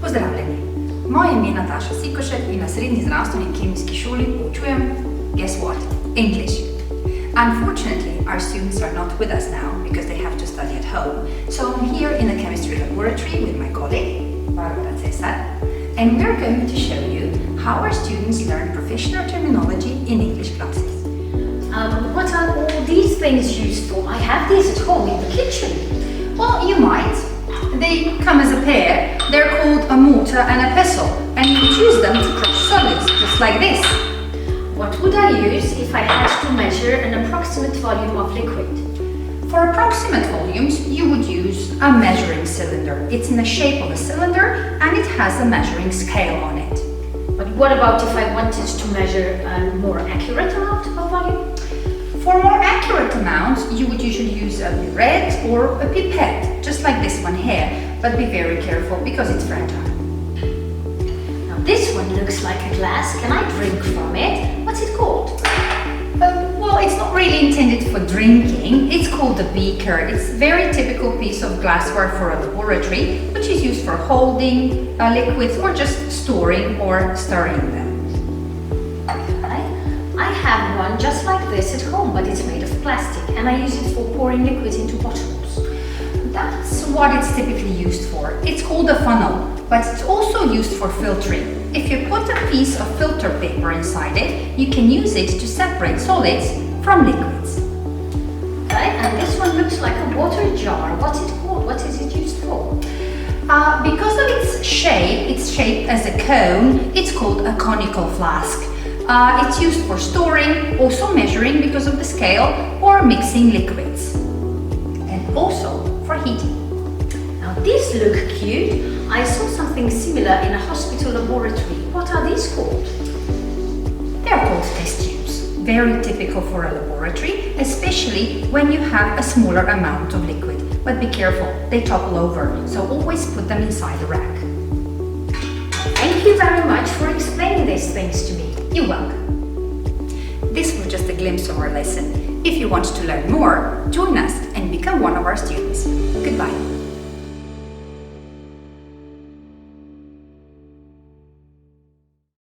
Pozdravljeni! Moje ime je Nataša Sikošek in na srednji zdravstveni kemijski šoli poučujem, guess what? English. Unfortunately, our students are not with us now because they have to study at home. So I'm here in the chemistry laboratory with my colleague, Barbara Cesar, and we're going to show you how our students learn professional terminology in English classes. What are all these things used for? I have these at home in the kitchen. Well, you might. They come as a pair. They're called a mortar and a pestle, and you use them to crush solids, just like this. What would I use if I had to measure an approximate volume of liquid? For approximate volumes, you would use a measuring cylinder. It's in the shape of a cylinder and it has a measuring scale on it. But what about if I wanted to measure a more accurate amount of volume? For more accurate amounts, you would usually use a burette or a pipette, just like this one here, but be very careful because it's fragile. Now this one looks like a glass. Can I drink from it? What's it called? Well, it's not really intended for drinking. It's called a beaker. It's a very typical piece of glassware for a laboratory, which is used for holding liquids or just storing or stirring them. I have one just like this at home, but it's made of plastic, and I use it for pouring liquids into bottles. That's what it's typically used for. It's called a funnel, but it's also used for filtering. If you put a piece of filter paper inside it, you can use it to separate solids from liquids. Okay, and this one looks like a water jar. What's it called? What is it used for? Because of its shape, it's shaped as a cone, it's called a conical flask. It's used for storing, also measuring because of the scale, or mixing liquids. And also for heating. Now these look cute. I saw something similar in a hospital laboratory. What are these called? They're called test tubes. Very typical for a laboratory, especially when you have a smaller amount of liquid. But be careful, they topple over, so always put them inside a rack. Thank you very much for explaining these things to me. You're welcome. This was just a glimpse of our lesson. If you want to learn more, join us and become one of our students. Goodbye.